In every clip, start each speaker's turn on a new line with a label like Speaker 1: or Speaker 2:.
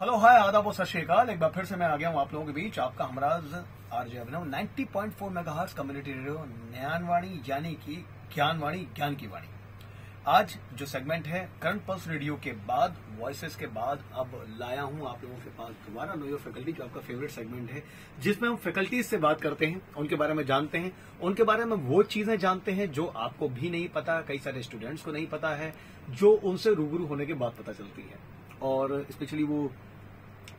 Speaker 1: Hello hi आदाब और सत श्री अकाल। एक बार फिर से मैं आ गया हूँ आप लोगों के बीच, आपका हमराज आरजे अभिनव 90.4 मेगाहर्ट्ज कम्युनिटी रेडियो न्यानवाणी यानी कि ज्ञानवाणी, ज्ञान की वाणी। आज जो सेगमेंट है करंट पल्स रेडियो के बाद, वॉइसेस के बाद, अब लाया हूँ आप लोगों के पास दोबारा नो योर फैकल्टी, जो आपका फेवरेट सेगमेंट है, जिसमें हम फैकल्टीज से बात करते हैं, उनके बारे में जानते हैं, उनके बारे में वो चीजें जानते हैं जो आपको भी नहीं पता, कई सारे स्टूडेंट्स को नहीं पता है, जो उनसे रूबरू होने के बाद पता चलती है। और स्पेशली वो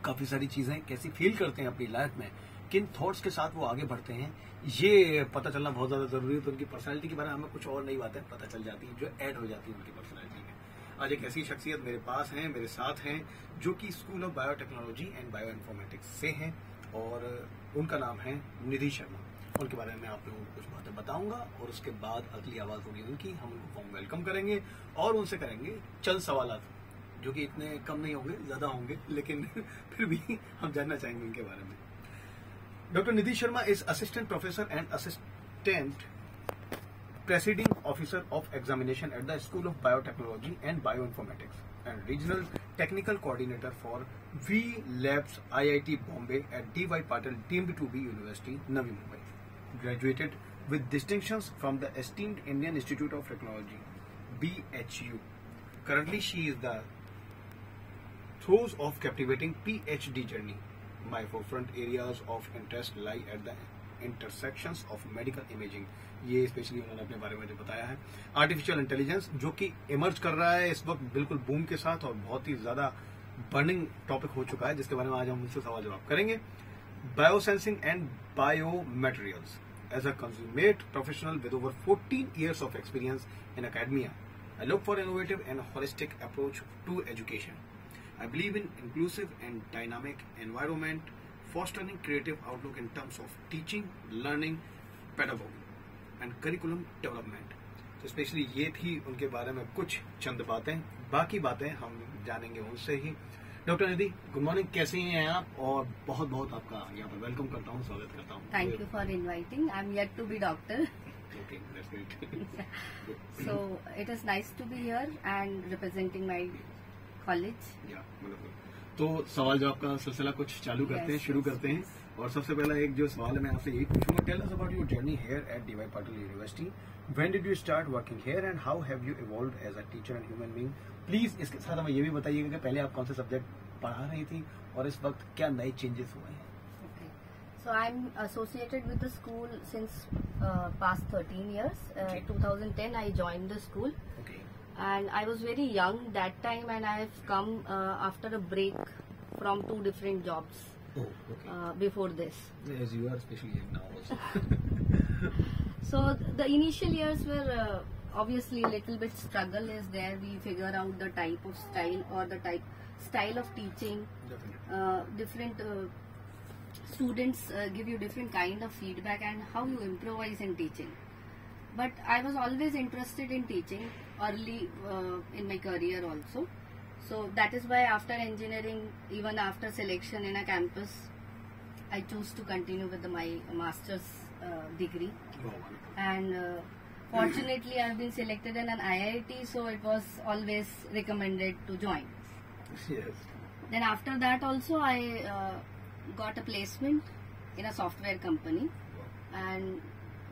Speaker 1: काफी सारी चीजें कैसी फील करते हैं अपनी लाइफ में, किन थॉट्स के साथ वो आगे बढ़ते हैं, ये पता चलना बहुत ज्यादा जरूरी है। तो उनकी पर्सनैलिटी के बारे में हमें कुछ और नई बातें पता चल जाती हैं जो ऐड हो जाती है उनकी पर्सनैलिटी में। आज एक ऐसी शख्सियत मेरे पास है, मेरे साथ हैं, जो कि school of biotechnology and bioinformatics से हैं, और उनका नाम है निधि शर्मा। उनके बारे में आप लोगों को कुछ बातें बताऊंगा और उसके बाद अगली आवाज होगी उनकी, हम उनको फॉर्म वेलकम करेंगे और उनसे करेंगे चंद सवाल, जो कि इतने कम नहीं होंगे, ज्यादा होंगे, लेकिन फिर भी हम जानना चाहेंगे उनके बारे में। Doctor Nidhi Sharma is assistant professor and assistant presiding officer of examination at the school of biotechnology and bioinformatics and regional technical coordinator for V labs IIT Bombay at DY Patil deemed to be University, Navi Mumbai. Graduated with distinctions from the esteemed Indian Institute of Technology, BHU. Currently, she is the throes of captivating PhD journey. My forefront areas of interest lie at the intersections of medical imaging. ये specially उन्होंने अपने बारे में जो बताया है, artificial intelligence जो कि इमर्ज कर रहा है इस वक्त बिल्कुल बूम के साथ और बहुत ही ज्यादा बर्निंग टॉपिक हो चुका है, जिसके बारे में आज हम उनसे सवाल जवाब करेंगे। Biosensing and biomaterials as a consummate professional with over 14 years of experience in academia, I look for innovative and holistic approach to education. I believe in inclusive and dynamic environment, fostering creative outlook in terms of teaching, learning, pedagogy, and curriculum development. तो specially ये थी उनके बारे में कुछ चंद बातें, बाकी बातें हम जानेंगे उनसे ही। डॉक्टर निधि, गुड मॉर्निंग, कैसे हैं आप? और बहुत बहुत आपका यहाँ पर वेलकम करता हूँ, स्वागत करता हूँ।
Speaker 2: Thank you for inviting. I am yet to be doctor.
Speaker 1: Okay, that's great.
Speaker 2: So it is nice to be here and representing my college.
Speaker 1: Yeah, wonderful. तो सवाल जवाब का सिलसिला कुछ चालू करते हैं, शुरू करते हैं। और सबसे पहला एक जो सवाल है मैं आपसे यही पूछूंगा, tell us about your journey here at DY Patil University. When did you start working here and how have you evolved as a teacher and human being? Please इसके साथ हमें ये भी बताइएगा कि पहले आप कौन से सब्जेक्ट पढ़ा रही थी और इस वक्त क्या नए चेंजेस हुए हैं।
Speaker 2: So I'm associated with the school since past 13 years. 2010 I joined the school.
Speaker 1: Okay.
Speaker 2: And I was very young that time, and I have come after a break from 2 different jobs.
Speaker 1: Oh, okay.
Speaker 2: Before this.
Speaker 1: As you are especially young now also.
Speaker 2: So the initial years were obviously a little bit struggle is there. We figure out the type of style or the style of teaching.
Speaker 1: Definitely.
Speaker 2: Different students give you different kind of feedback and how you improvise in teaching. But I was always interested in teaching early in my career also. So that is why after engineering, even after selection in a campus, I chose to continue with my master's degree.
Speaker 1: Oh,
Speaker 2: And fortunately I have been selected in an IIT, so it was always recommended to join.
Speaker 1: yes.
Speaker 2: Then after that also I got a placement in a software company, and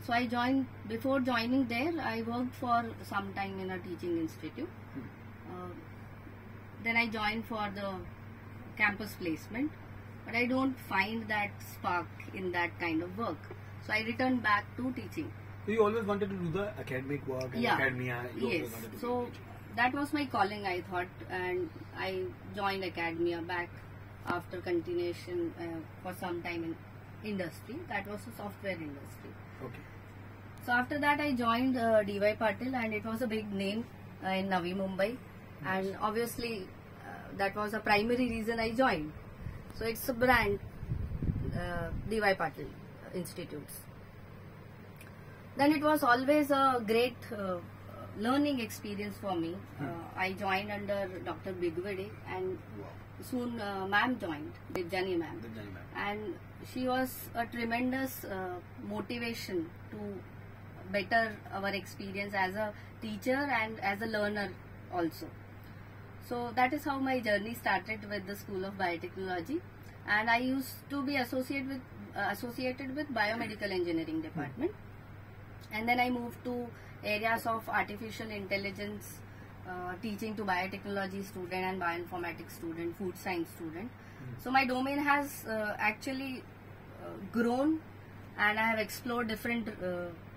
Speaker 2: so I joined. Before joining there, I worked for some time in a teaching institute. Then I joined for the campus placement, but I don't find that spark in that kind of work. So I returned back to teaching.
Speaker 1: So you always wanted to do the academic work and academia. You always wanted to
Speaker 2: So
Speaker 1: do teaching.
Speaker 2: that was my calling, I thought, and I joined academia back after continuation for some time in industry. That was the software industry.
Speaker 1: Okay.
Speaker 2: So after that I joined DY Patil, and it was a big name in Navi Mumbai. And obviously that was a primary reason I joined. So it's a brand, DY Patil Institutes. Then it was always a great learning experience for me. I joined under Dr. Bigwade, and soon ma'am joined, Dnyanvani ma'am. And she was a tremendous motivation to better our experience as a teacher and as a learner also. So that is how my journey started with the School of Biotechnology, and I used to be associated with Biomedical Engineering department, and then I moved to areas of artificial intelligence, teaching to biotechnology student and bioinformatics student, food science student. So my domain has actually grown, and I have explored different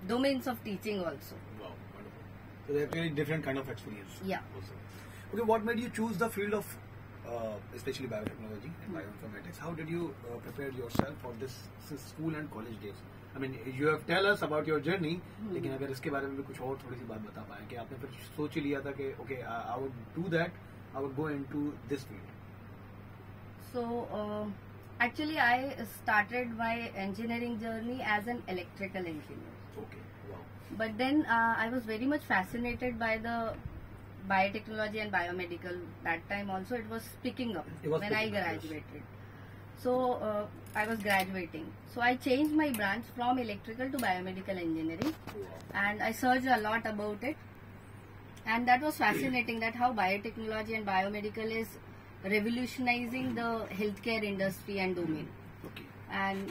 Speaker 2: domains of teaching also.
Speaker 1: Wow, wonderful. So they have very different kind of experience.
Speaker 2: Yeah.
Speaker 1: Also. Okay, what made you choose the field of especially biotechnology and bioinformatics? How did you prepare yourself for this school and college days? I mean, you have tell us about your journey, लेकिन अगर इसके बारे में भी कुछ और थोड़ी सी बात बता पाएं कि आपने फिर सोच ही लिया था कि okay, I would do that, I would go into this field.
Speaker 2: So actually, I started my engineering journey as an electrical engineer.
Speaker 1: Okay, wow.
Speaker 2: But then I was very much fascinated by the biotechnology and biomedical. That time also it was picking up when I graduated. So I was graduating. So I changed my branch from electrical to biomedical engineering, and I searched a lot about it. And that was fascinating, that how biotechnology and biomedical is revolutionizing the healthcare industry and domain.
Speaker 1: Okay.
Speaker 2: And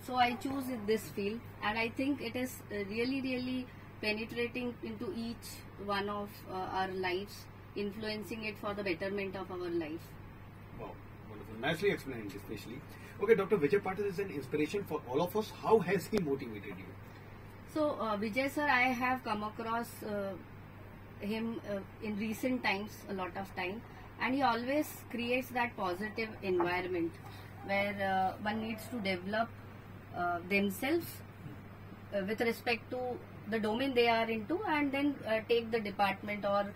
Speaker 2: so I chose this field, and I think it is really penetrating into each one of our lives, influencing it for the betterment of our life.
Speaker 1: Wow, wonderful. Nicely explained, especially. Okay, Dr. Vijay Patil is an inspiration for all of us. How has he motivated you?
Speaker 2: So Vijay sir, I have come across him in recent times, a lot of time, and he always creates that positive environment where one needs to develop themselves with respect to the domain they are into, and then take the department or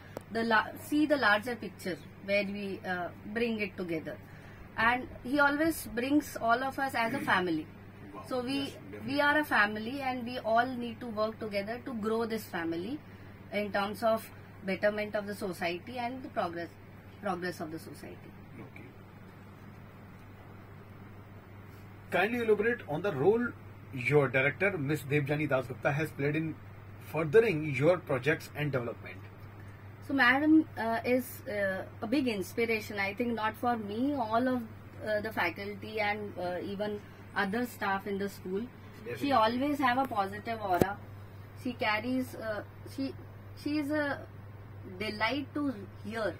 Speaker 2: see the larger picture where we bring it together. And he always brings all of us as a family.
Speaker 1: Wow.
Speaker 2: So
Speaker 1: Yes,
Speaker 2: we are a family, and we all need to work together to grow this family in terms of betterment of the society and the progress of the society.
Speaker 1: Okay. Kindly elaborate on the role your director, Miss Devjani Dasgupta, has played in furthering your projects and development.
Speaker 2: So Madam is a big inspiration, I think, not for me, all of the faculty and even other staff in the school.
Speaker 1: Definitely.
Speaker 2: She always have a positive aura. She carries, she is a delight to hear.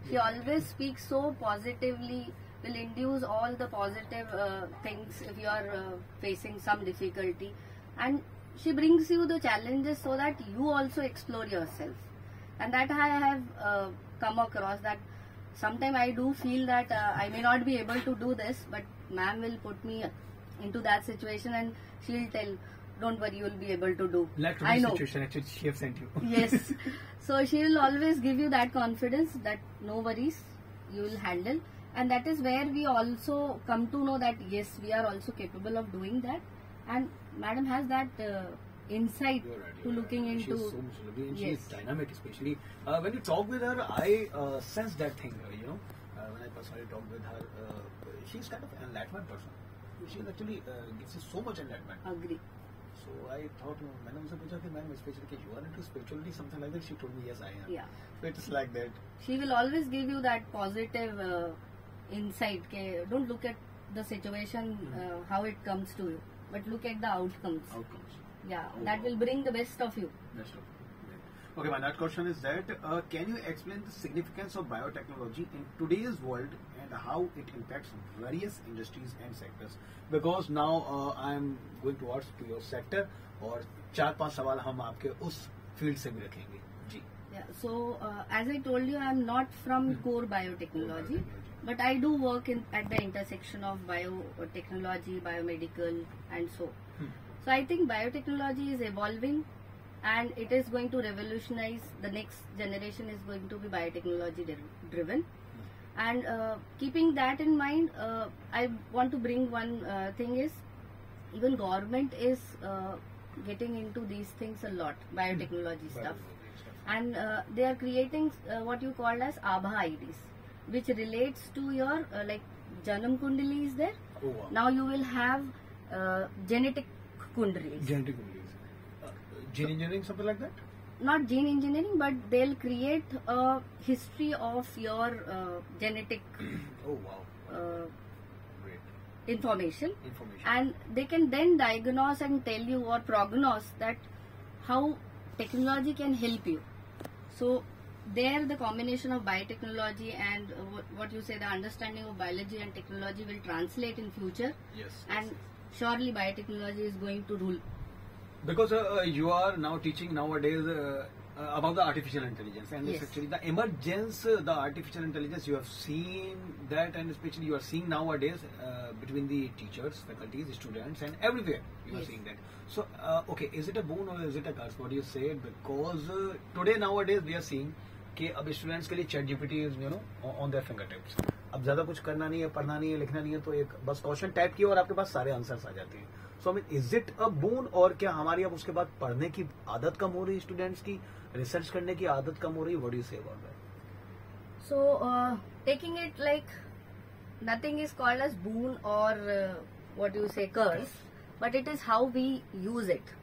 Speaker 2: She always speaks so positively, will induce all the positive things if you are facing some difficulty, and she brings you the challenges so that you also explore yourself. And that I have come across, that sometimes I do feel that I may not be able to do this, but ma'am will put me into that situation and she'll tell, don't worry, you will be able to do.
Speaker 1: Like
Speaker 2: I know.
Speaker 1: situation actually she have sent you.
Speaker 2: Yes. So she will always give you that confidence that no worries, you will handle. And that is where we also come to know that yes, we are also capable of doing that. And madam has that insight to looking into.
Speaker 1: She is so much lovely, and she
Speaker 2: Yes.
Speaker 1: is dynamic, especially when you talk with her. I sense that thing. When I personally talk with her, she's kind of an enlightenment person. She actually gives you so much enlightenment.
Speaker 2: Agree.
Speaker 1: So I thought, मैंने उनसे पूछा कि ma'am especially कि you are into spirituality, something like that. She told me yes, I am.
Speaker 2: Yeah.
Speaker 1: So it's like that.
Speaker 2: She will always give you that positive insight. Don't look at the situation how it comes to you, but look at the outcomes.
Speaker 1: Outcomes.
Speaker 2: Yeah, that will bring the best of you.
Speaker 1: That's right. Okay, my next question is that can you explain the significance of biotechnology in today's world and how it impacts various industries and sectors? Because now I am going towards to your sector, और 4-5 सवाल हम आपके उस field से भी रखेंगे जी.
Speaker 2: Yeah, so as I told you, I am not from core biotechnology, but I do work at the intersection of biotechnology, biomedical, and so. So I think biotechnology is evolving, and it is going to revolutionize. The next generation is going to be biotechnology driven. And keeping that in mind, I want to bring one thing is, even government is getting into these things a lot, biotechnology stuff. And they are creating what you call as Abha IDs, which relates to your like Janam Kundali is there.
Speaker 1: Oh, wow.
Speaker 2: Now you will have genetic Kundalis.
Speaker 1: Genetic Kundali. Gene engineering, something like that?
Speaker 2: not gene engineering, but they'll create a history of your genetic
Speaker 1: Oh wow. Great.
Speaker 2: information,
Speaker 1: Information.
Speaker 2: and they can then diagnose and tell you or prognose that how technology can help you. So there the combination of biotechnology and what you say, the understanding of biology and technology will translate in future,
Speaker 1: Yes.
Speaker 2: and surely biotechnology is going to rule.
Speaker 1: Because you are now teaching nowadays about the artificial intelligence, and it's
Speaker 2: Yes.
Speaker 1: actually the emergence, the artificial intelligence. You have seen that, and especially you are seeing nowadays between the teachers, faculties, students, and everywhere you are
Speaker 2: Yes.
Speaker 1: seeing that. So, okay, is it a boon or is it a curse? What do you say? Because today nowadays we are seeing कि अब students के लिए chat GPT is on their finger tips. अब ज्यादा कुछ करना नहीं है, पढ़ना नहीं है, लिखना नहीं है, तो एक बस क्वेश्चन टाइप किया और आपके पास सारे आंसर्स आ जाते हैं. So I mean is it a boon, और क्या हमारी अब उसके बाद पढ़ने की आदत कम हो रही है, स्टूडेंट्स की रिसर्च करने की आदत कम हो रही है? What do you say about that?
Speaker 2: So taking it like nothing is called as boon or what you say curse, but it is how we use it.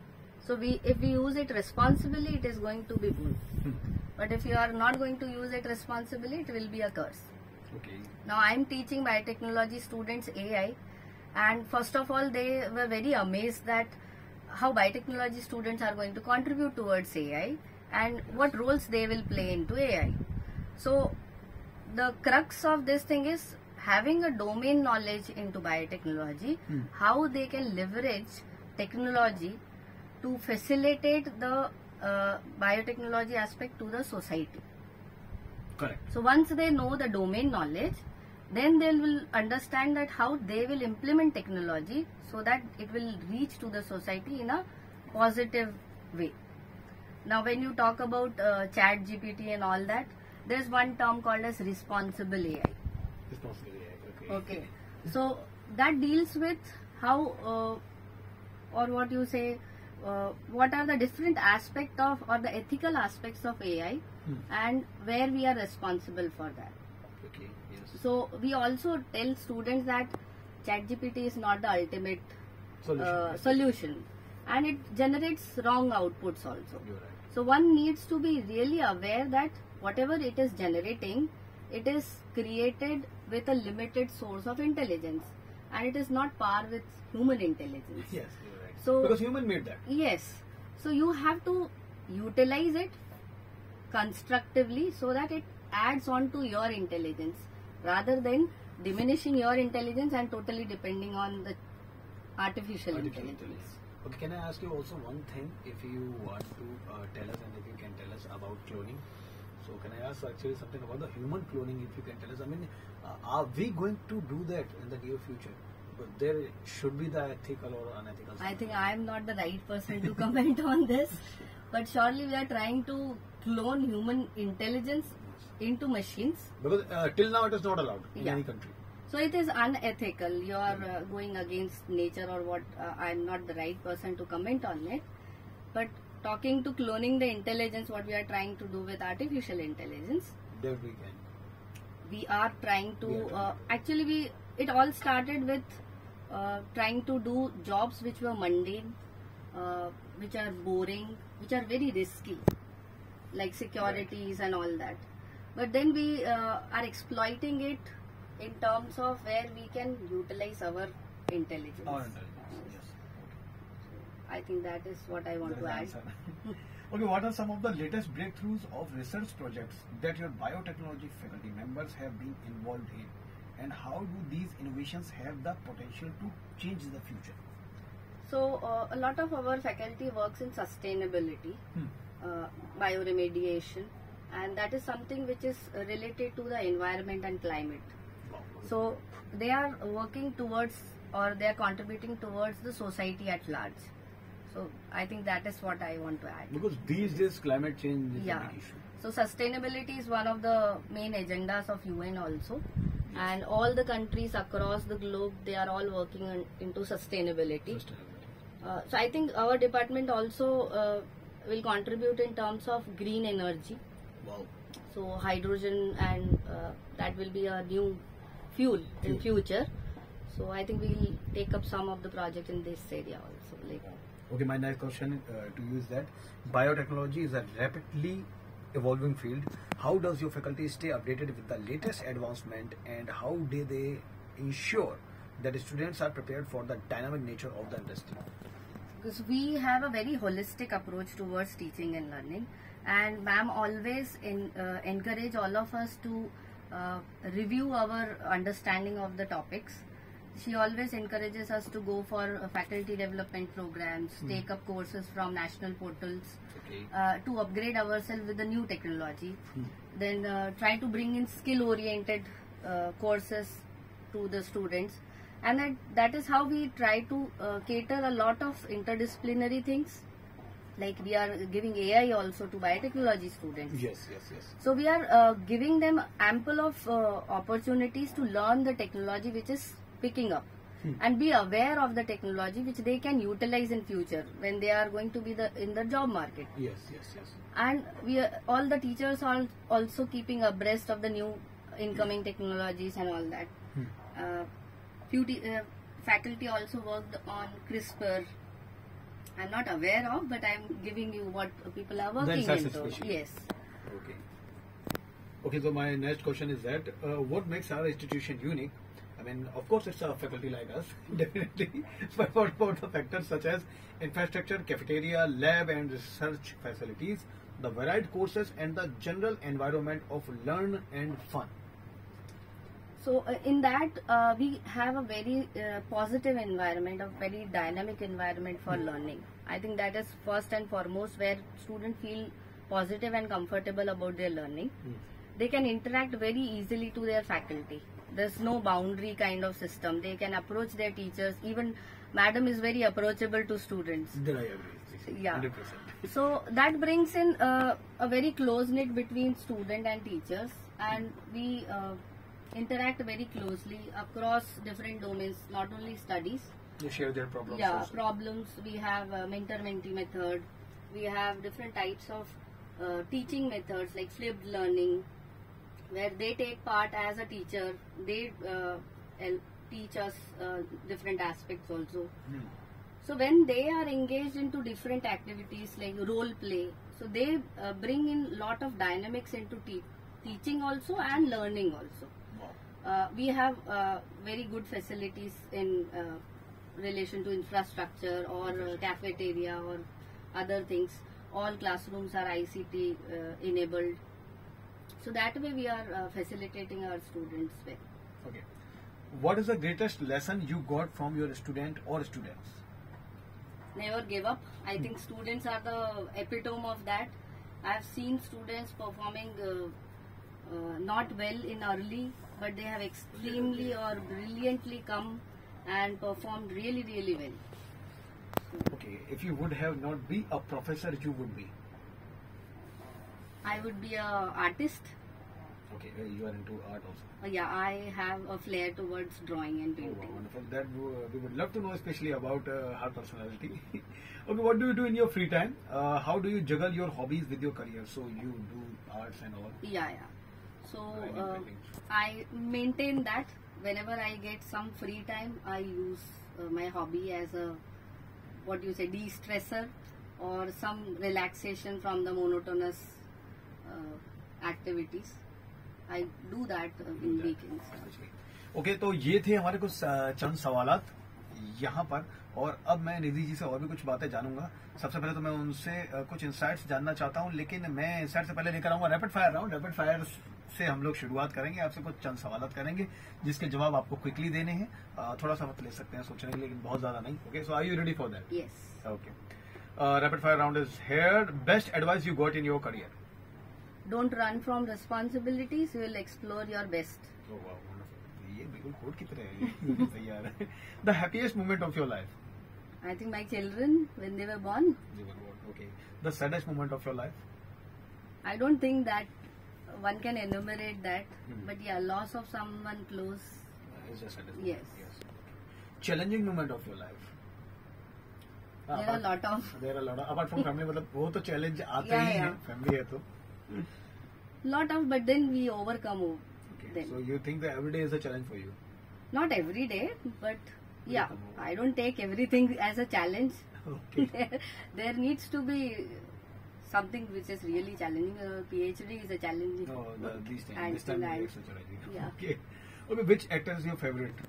Speaker 2: So if we use it responsibly, it is going to be boon. But if you are not going to use it responsibly, it will be a curse.
Speaker 1: Okay.
Speaker 2: Now I am teaching biotechnology students AI, and first of all they were very amazed that how biotechnology students are going to contribute towards AI and what roles they will play into AI. So the crux of this thing is having a domain knowledge into biotechnology, how they can leverage technology to facilitate the biotechnology aspect to the society.
Speaker 1: Correct.
Speaker 2: So once they know the domain knowledge, then they will understand that how they will implement technology so that it will reach to the society in a positive way. Now when you talk about chat GPT and all that, there's one term called as responsible AI.
Speaker 1: Responsible AI. Okay.
Speaker 2: Okay. So that deals with how or what you say, what are the different aspects of or the ethical aspects of AI and where we are responsible for that.
Speaker 1: Okay. Yes.
Speaker 2: So we also tell students that ChatGPT is not the ultimate solution, and it generates wrong outputs also.
Speaker 1: You're right.
Speaker 2: So one needs to be really aware that whatever it is generating, it is created with a limited source of intelligence, and it is not par with human intelligence.
Speaker 1: Yes, you're right.
Speaker 2: So
Speaker 1: Because human made that.
Speaker 2: yes, so you have to utilize it constructively so that it adds on to your intelligence rather than diminishing your intelligence and totally depending on the artificial intelligence.
Speaker 1: Okay, can I ask you also one thing? If you want to tell us, and if you can tell us about cloning. So can I ask actually something about the human cloning, if you can tell us? I mean, are we going to do that in the near future? But there should be the ethical or unethical.
Speaker 2: I think I am not the right person to comment on this, but surely we are trying to clone human intelligence into machines.
Speaker 1: Because till now it is not allowed in
Speaker 2: Yeah.
Speaker 1: any country.
Speaker 2: So it is unethical. You are going against nature or what. I am not the right person to comment on it. But talking to cloning the intelligence, what we are trying to do with artificial intelligence,
Speaker 1: There we can.
Speaker 2: we are trying to
Speaker 1: Yeah.
Speaker 2: actually it all started with trying to do jobs which were mundane, which are boring, which are very risky, like securities and all that. But then we are exploiting it in terms of where we can utilize our intelligence.
Speaker 1: Our intelligence. Yes.
Speaker 2: I think that is what I want to add.
Speaker 1: Okay, what are some of the latest breakthroughs of research projects that your biotechnology faculty members have been involved in, and how do these innovations have the potential to change the future?
Speaker 2: So a lot of our faculty works in sustainability, bioremediation, and that is something which is related to the environment and climate. So they are working towards, or they are contributing towards the society at large. So I think that is what I want to add.
Speaker 1: Because these days climate change is
Speaker 2: Yeah.
Speaker 1: a big issue.
Speaker 2: So sustainability is one of the main agendas of UN also, and all the countries across the globe, they are all working into sustainability. So I think our department also will contribute in terms of green energy.
Speaker 1: Wow.
Speaker 2: So hydrogen, and that will be a new fuel in future. So I think we will take up some of the project in this area also. Like
Speaker 1: Okay, my next question to you is that biotechnology is a rapidly evolving field. How does your faculty stay updated with the latest advancement, and how do they ensure that students are prepared for the dynamic nature of the industry?
Speaker 2: Because we have a very holistic approach towards teaching and learning, and ma'am always encourage all of us to review our understanding of the topics. She always encourages us to go for faculty development programs, take up courses from national portals, to upgrade ourselves with the new technology. Then try to bring in skill-oriented courses to the students, and that is how we try to cater a lot of interdisciplinary things. Like we are giving AI also to biotechnology students.
Speaker 1: Yes.
Speaker 2: So we are giving them ample of opportunities to learn the technology which is picking up, and be aware of the technology which they can utilize in future when they are going to be in the job market.
Speaker 1: Yes.
Speaker 2: And all the teachers are also keeping abreast of the new incoming technologies and all that. Few faculty also worked on CRISPR. I'm not aware of, but I'm giving you what people are working into. Yes.
Speaker 1: Okay, so my next question is that what makes our institution unique? I mean, of course, it's a faculty like us, definitely. But what about the factors such as infrastructure, cafeteria, lab and research facilities, the varied courses and the general environment of learn and fun?
Speaker 2: So in that we have a very positive environment, a very dynamic environment for learning. I think that is first and foremost where students feel positive and comfortable about their learning. They can interact very easily to their faculty. There's no boundary kind of system. They can approach their teachers. Even madam is very approachable to students.
Speaker 1: Then I agree.
Speaker 2: Yeah.
Speaker 1: 100%.
Speaker 2: So that brings in a very close knit between student and teachers, and we interact very closely across different domains, not only studies.
Speaker 1: You share their problems.
Speaker 2: Yeah,
Speaker 1: also.
Speaker 2: problems. We have mentor-mentee method. We have different types of teaching methods like flipped learning, where they take part as a teacher. They teach us different aspects also. So when they are engaged into different activities like role play, so they bring in lot of dynamics into teaching also and learning also. We have very good facilities in relation to infrastructure or cafeteria or other things. All classrooms are ICT enabled. So that way we are facilitating our students well.
Speaker 1: Okay. What is the greatest lesson you got from your student or students?
Speaker 2: Never give up. I think students are the epitome of that. I have seen students performing not well in early, but they have extremely or brilliantly come and performed really, really well.
Speaker 1: Okay, if you would have not be a professor, you would be?
Speaker 2: I would be a artist.
Speaker 1: Okay, you are into art also.
Speaker 2: Yeah, I have a flair towards drawing and painting.
Speaker 1: Oh, wonderful. That we would love to know especially about her personality. Okay, what do you do in your free time? How do you juggle your hobbies with your career? So you do arts and all?
Speaker 2: Yeah. So I maintain that whenever I get some free time, I use my hobby as a, what you say, de-stressor or some relaxation from the monotonous activities. I do that in weekends.
Speaker 1: Okay, तो ये थे हमारे कुछ चंद सवालात यहाँ पर, और अब मैं निधि जी से और भी कुछ बातें जानूंगा. सबसे पहले तो मैं उनसे कुछ इंसाइट्स जानना चाहता हूँ, लेकिन मैं इंसाइट से पहले लेकर आऊंगा rapid fire round. Rapid fire से हम लोग शुरुआत करेंगे. आपसे कुछ चंद सवालात करेंगे जिसके जवाब आपको क्विकली देने हैं. थोड़ा सा वक्त ले सकते हैं सोचने के लिए, लेकिन बहुत ज्यादा नहीं. Okay, so are you ready for that?
Speaker 2: Yes.
Speaker 1: Okay. Rapid fire round is here. Best advice you got in your career?
Speaker 2: Don't run from responsibilities. You will explore your best.
Speaker 1: Oh wow, wonderful. ये बिल्कुल code की तरह है. ये सही आ रहा है. The happiest moment of your life?
Speaker 2: I think my children when they were born.
Speaker 1: They were born. Okay. The saddest moment of your life?
Speaker 2: I don't think that one can enumerate that, but yeah, loss of someone close.
Speaker 1: Is the saddest moment.
Speaker 2: Yes.
Speaker 1: Challenging moment of your life?
Speaker 2: There are a lot of.
Speaker 1: There are a lot of. Apart from family, मतलब वो तो challenge आते
Speaker 2: Yeah,
Speaker 1: ही
Speaker 2: yeah.
Speaker 1: हैं. Family है तो.
Speaker 2: Lot of, but then we overcome
Speaker 1: Okay.
Speaker 2: them.
Speaker 1: So you think that every day is a challenge for you?
Speaker 2: Not every day, but yeah,
Speaker 1: Overcome.
Speaker 2: I don't take everything as a challenge.
Speaker 1: Okay.
Speaker 2: There needs to be something which is really challenging. PhD is a challenging.
Speaker 1: No, these things.
Speaker 2: And
Speaker 1: This time
Speaker 2: and-
Speaker 1: it's challenging.
Speaker 2: Yeah.
Speaker 1: Okay. Okay. Which actor is your favorite?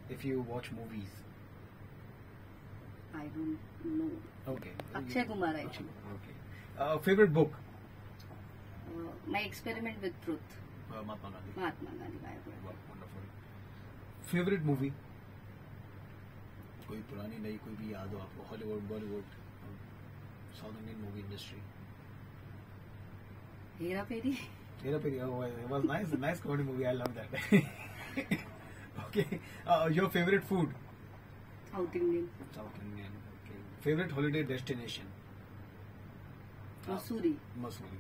Speaker 1: If you watch movies.
Speaker 2: I don't know.
Speaker 1: Okay.
Speaker 2: Akshay Kumar, I
Speaker 1: Akshay
Speaker 2: think.
Speaker 1: Kumar, okay. Favorite book?
Speaker 2: My Experiment with Truth.
Speaker 1: Mahatma Gandhi.
Speaker 2: Mahatma Gandhi. Biotechnology.
Speaker 1: Wow, wonderful. Favorite movie? कोई पुरानी नई कोई भी याद हो आपको? Hollywood, Bollywood, south Indian movie industry?
Speaker 2: Hera Fairy.
Speaker 1: Hera Fairy. Oh, it was nice comedy movie. I love that. Okay. Your favorite food?
Speaker 2: South Indian.
Speaker 1: South Indian. Okay. Favorite holiday destination?
Speaker 2: Mussoorie.
Speaker 1: Mussoorie.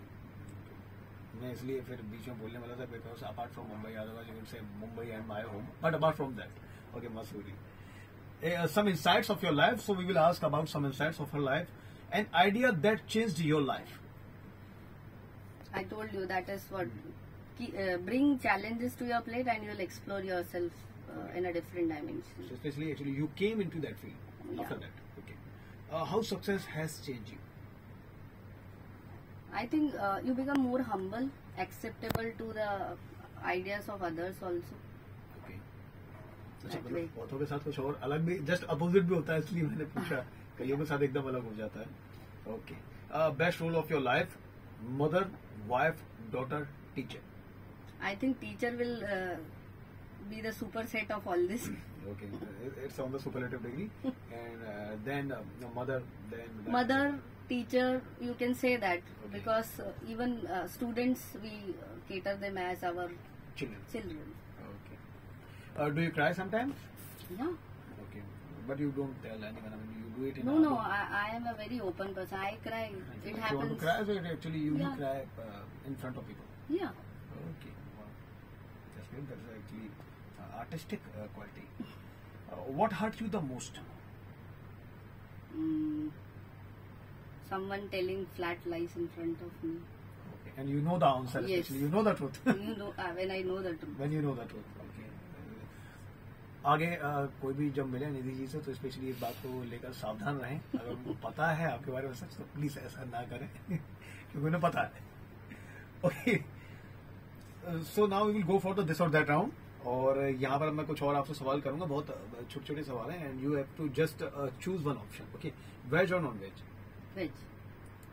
Speaker 1: मैं इसलिए फिर बीच में बोलने वाला था because apart from Mumbai otherwise you would say Mumbai and my home but apart from that okay Mussoorie. Some insights of your life, so we will ask about some insights of her life. An idea that changed your life?
Speaker 2: I told you that is what bring challenges to your plate and you'll explore yourself in a different dimension.
Speaker 1: So especially actually you came into that field after
Speaker 2: Yeah.
Speaker 1: that. Okay. How success has changed you?
Speaker 2: I think you become more humble, acceptable to the ideas of others also.
Speaker 1: Okay. अच्छा
Speaker 2: That
Speaker 1: मतलब
Speaker 2: way.
Speaker 1: बहुतों के साथ कुछ और अलग भी just opposite भी होता है इसलिए मैंने पूछा. कईयों के साथ एकदम अलग हो जाता है. Okay. Best role of your life? Mother, wife, daughter, teacher?
Speaker 2: I think teacher will be the superset of all this.
Speaker 1: Okay, it's on the superlative degree, and then mother, then
Speaker 2: Mother, teacher, you can say that
Speaker 1: Okay.
Speaker 2: because even students we cater them as our
Speaker 1: children.
Speaker 2: children.
Speaker 1: Okay. Do you cry sometimes?
Speaker 2: Yeah.
Speaker 1: Okay, but you don't tell anyone. I mean, you do it in.
Speaker 2: No, I am a very open person. I cry. It
Speaker 1: If you want to
Speaker 2: happens.
Speaker 1: cry, so actually you
Speaker 2: Yeah.
Speaker 1: cry in front of people.
Speaker 2: Yeah.
Speaker 1: Okay, wow. That's good. That's actually artistic quality. What hurt you the most?
Speaker 2: Mm, someone telling flat lies in front of me.
Speaker 1: Okay, and you know the answer.
Speaker 2: Yes.
Speaker 1: Especially you know the truth.
Speaker 2: You know, when I know the truth.
Speaker 1: When you know the truth. Okay. आगे कोई भी जब मिले निधि जी से तो specially इस बात को लेकर सावधान रहें. अगर उनको पता है आपके बारे में सच तो प्लीज ऐसा ना करें क्योंकि उन्हें पता है. Okay. So now we will go for the this or that round. और यहाँ पर मैं कुछ और आपसे सवाल करूंगा. बहुत छोटे छोटे सवाल हैं and you have to just choose one option. Okay. Veg और non veg?
Speaker 2: Veg.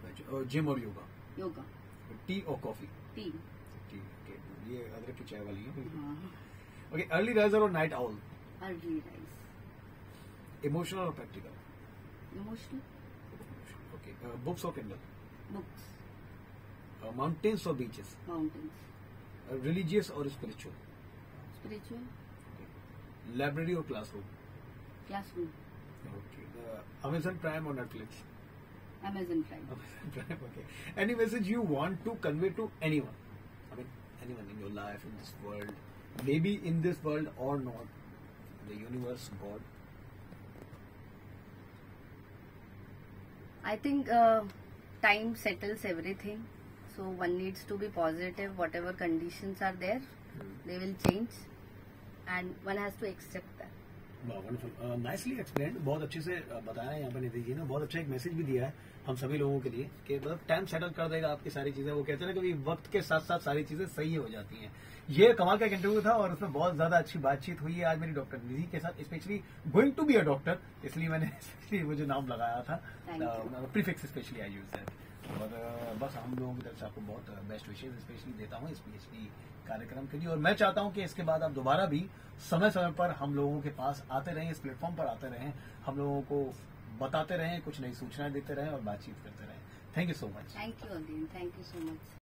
Speaker 1: Veg. Gym और योगा?
Speaker 2: Yoga.
Speaker 1: टी और कॉफी?
Speaker 2: Tea.
Speaker 1: टी. ओके. ये अदरक की चाय वाली है.
Speaker 2: हाँ.
Speaker 1: ओके. अर्ली राइजर और night owl?
Speaker 2: Early rise.
Speaker 1: Emotional और प्रैक्टिकल?
Speaker 2: Emotional.
Speaker 1: ओके. बुक्स और किंडल?
Speaker 2: Books.
Speaker 1: माउंटेन्स और बीचेस?
Speaker 2: Mountains.
Speaker 1: रिलीजियस और स्पिरिचुअल?
Speaker 2: Spiritual.
Speaker 1: लाइब्रेरी और classroom?
Speaker 2: Classroom.
Speaker 1: Okay. Amazon prime और Netflix?
Speaker 2: Amazon Prime.
Speaker 1: Amazon Prime. Okay. Any message you want to convey to anyone? I mean, anyone in your life, in this world, maybe in this world or not, the universe, God.
Speaker 2: I think time settles everything. So one needs to be positive. Whatever conditions are there, they will change, and one has to accept that.
Speaker 1: Wonderful. Nicely explain. बहुत अच्छे से बताया है यहाँ पर निधि जी ने. बहुत अच्छा एक मैसेज भी दिया है हम सभी लोगों के लिए कि मतलब टाइम सेटल कर देगा आपकी सारी चीजें. वो कहते हैं ना कभी वक्त के साथ साथ सारी चीजें सही हो जाती हैं. ये कमाल का एक इंटरव्यू था और उसमें बहुत ज्यादा अच्छी बातचीत हुई है आज मेरी डॉक्टर निधि के साथ. Specially going to be a doctor, इसलिए मैंने वो जो नाम लगाया था prefix specially I use that. और बस हम लोगों की तरफ से आपको बहुत बेस्ट विशेष स्पेशली देता हूँ इस पीएचडी कार्यक्रम के लिए. और मैं चाहता हूँ कि इसके बाद आप दोबारा भी समय समय पर हम लोगों के पास आते रहें, इस प्लेटफॉर्म पर आते रहें, हम लोगों को बताते रहें, कुछ नई सूचनाएं देते रहें और बातचीत करते रहें. Thank you so much.
Speaker 2: Thank you again. Thank you so much.